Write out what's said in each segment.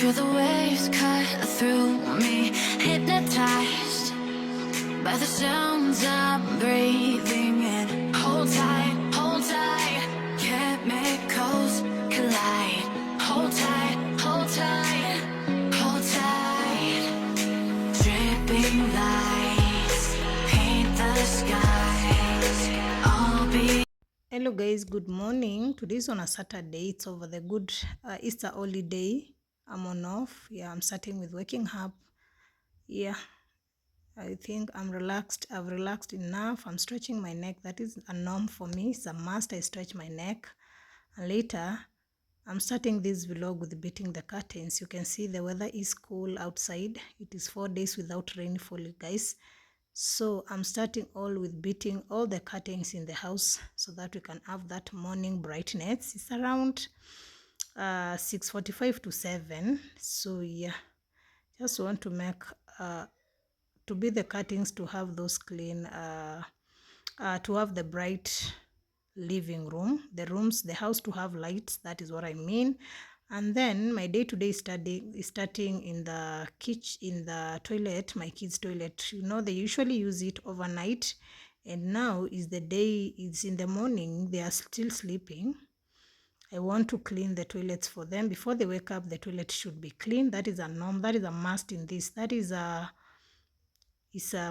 Feel the waves cut through me, hypnotized by the sounds I'm breathing in. Hold tight, chemicals collide. Hold tight, hold tight, hold tight. Dripping lights paint the skies. I'll be. Hello guys, good morning. Today's on a Saturday. It's over the good Easter holiday. I'm on off. Yeah, I'm starting with waking up. Yeah, I think I'm relaxed. I've relaxed enough. I'm stretching my neck. That is a norm for me. It's a must. I stretch my neck. And later, I'm starting this vlog with beating the curtains. You can see the weather is cool outside. It is 4 days without rainfall, guys. So I'm starting all with beating all the curtains in the house so that we can have that morning brightness. It's around 6:45 to 7. So yeah, just want to make to beat the curtains to have those clean, to have the bright living room, the house to have lights. That is what I mean. And then my day-to-day study is starting in the kitchen, in the toilet, my kids' toilet. You know, they usually use it overnight, and now is the day, it's in the morning, they are still sleeping. I want to clean the toilets for them. Before they wake up, the toilet should be clean. That is a norm. That is a must in this. That is a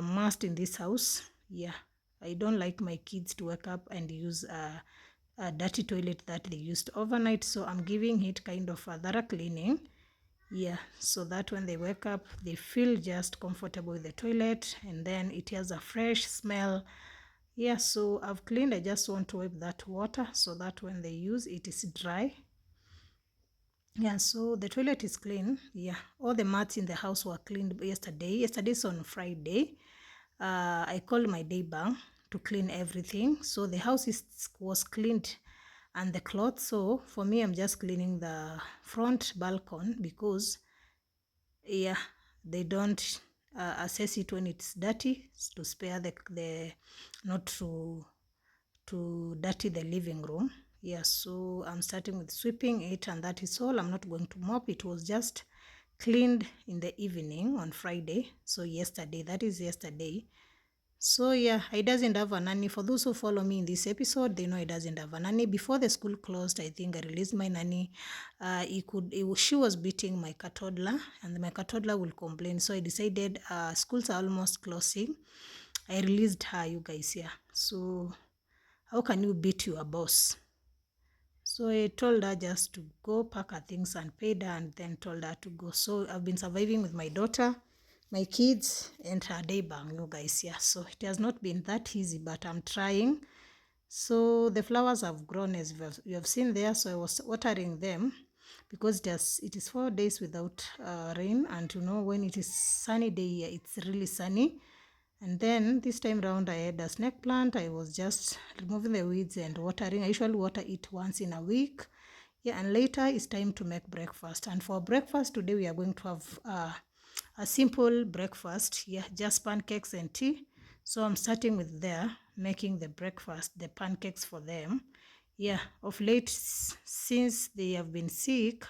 must in this house. Yeah, I don't like my kids to wake up and use a dirty toilet that they used overnight, so I'm giving it kind of a thorough cleaning. Yeah, so that when they wake up they feel just comfortable with the toilet, and then it has a fresh smell. Yeah, so I've cleaned. I just want to wipe that water so that when they use it is dry. Yeah, so the toilet is clean. Yeah, all the mats in the house were cleaned yesterday's on Friday. I called my neighbor to clean everything, so the house was cleaned and the clothes. So for me, I'm just cleaning the front balcony because yeah, they don't assess it when it's dirty, to spare the not to dirty the living room. Yeah, so I'm starting with sweeping it, and that is all. I'm not going to mop. It was just cleaned in the evening on Friday, so yesterday, that is yesterday. So yeah, I doesn't have a nanny. For those who follow me in this episode, they know I doesn't have a nanny. Before the school closed, I think I released my nanny. She was beating my cat toddler, and my cat toddler will complain. So I decided schools are almost closing. I released her, you guys. Yeah, so how can you beat your boss? So I told her just to go pack her things and paid her, and then told her to go. So I've been surviving with my daughter, my kids, and her day bang, you guys. Yeah, so it has not been that easy, but I'm trying. So the flowers have grown, as you have seen there. So I was watering them because it is 4 days without rain, and you know, when it is sunny day, it's really sunny. And then this time round I had a snake plant. I was just removing the weeds and watering. I usually water it once in a week. Yeah, and later it's time to make breakfast. And for breakfast today we are going to have a simple breakfast. Yeah, just pancakes and tea. So I'm starting with making the breakfast, the pancakes for them. Yeah, of late, since they have been sick,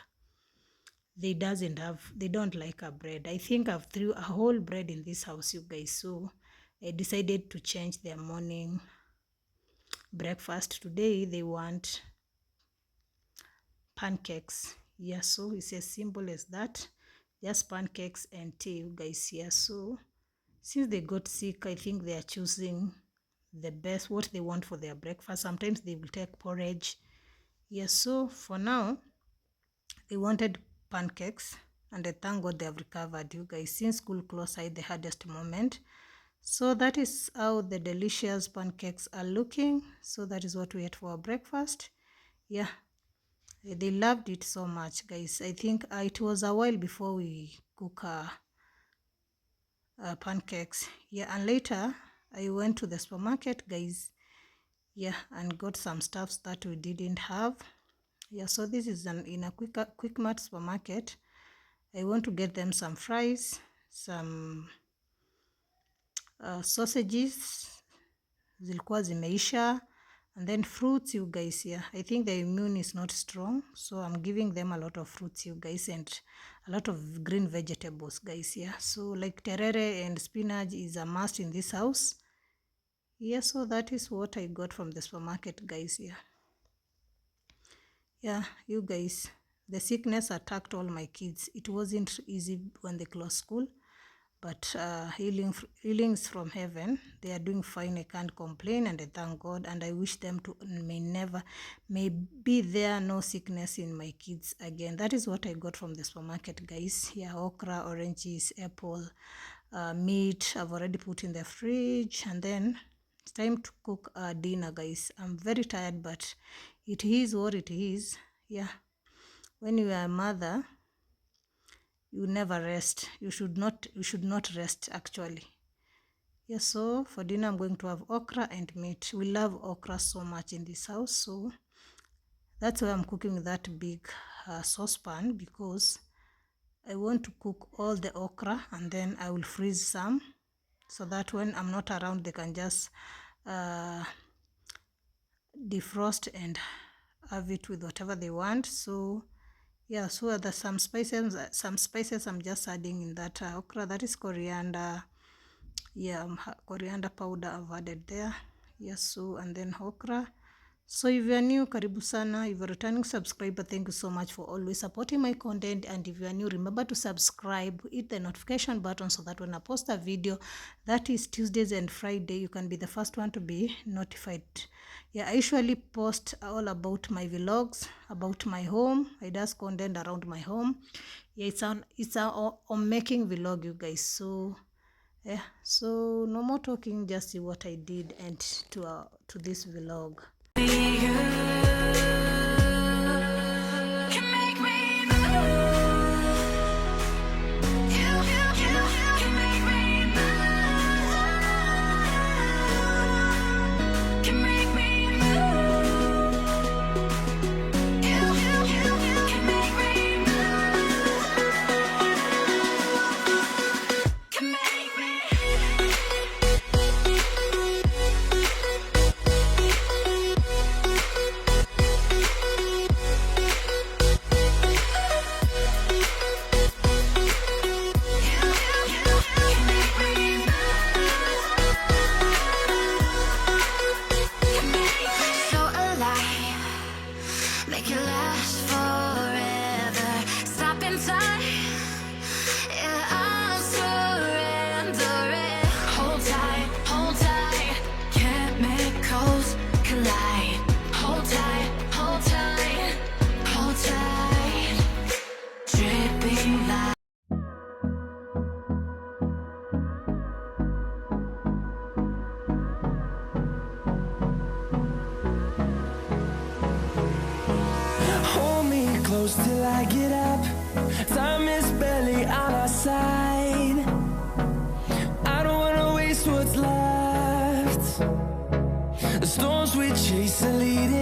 they don't like a bread. I think I've threw a whole bread in this house, you guys. So I decided to change their morning breakfast. Today they want pancakes. Yeah, so it's as simple as that, just pancakes and tea, you guys. Yeah, so since they got sick, I think they are choosing the best, what they want for their breakfast. Sometimes they will take porridge. Yeah, so for now they wanted pancakes, and I thank God they have recovered, you guys. Since school closed, I had the hardest moment. So that is how the delicious pancakes are looking. So that is what we ate for our breakfast. Yeah, they loved it so much, guys. I think it was a while before we cook pancakes. Yeah, and later I went to the supermarket, guys. Yeah, and got some stuffs that we didn't have. Yeah, so this is in a quick mart supermarket. I want to get them some fries, some sausages zilikuwa zimeisha, and then fruits, you guys. Yeah, I think the immune is not strong, so I'm giving them a lot of fruits, you guys, and a lot of green vegetables, guys. Yeah, so like terere and spinach is a must in this house. Yeah, so that is what I got from the supermarket, guys. Yeah, you guys, the sickness attacked all my kids. It wasn't easy when they closed school, but healings from heaven. They are doing fine. I can't complain, and I thank God, and I wish them to may be there no sickness in my kids again. That is what I got from the supermarket, guys. Yeah, okra, oranges, apple, meat I've already put in the fridge, and then it's time to cook dinner, guys. I'm very tired, but it is what it is. Yeah, when you are a mother, you never rest. You should not rest, actually. Yeah, so for dinner I'm going to have okra and meat. We love okra so much in this house, so that's why I'm cooking that big saucepan, because I want to cook all the okra and then I will freeze some, so that when I'm not around they can just defrost and have it with whatever they want. So yeah, so there's some spices I'm just adding in that okra. That is coriander. Yeah, coriander powder I've added there. Yes, so and then okra. So if you are new, karibu sana. If you're a returning subscriber, thank you so much for always supporting my content. And if you are new, remember to subscribe, hit the notification button, so that when I post a video, that is Tuesdays and Friday, you can be the first one to be notified. Yeah, I usually post all about my vlogs, about my home. I does content around my home. Yeah, it's a making vlog, you guys. So yeah, so no more talking, just see what I did and to this vlog. Make it last forever. Stop in time. Yeah, I'll surrender it. Hold tight. Chemicals collide. Hold tight. Dripping light. Till I get up, time is barely on our side. I don't wanna waste what's left. The storms we chase are leading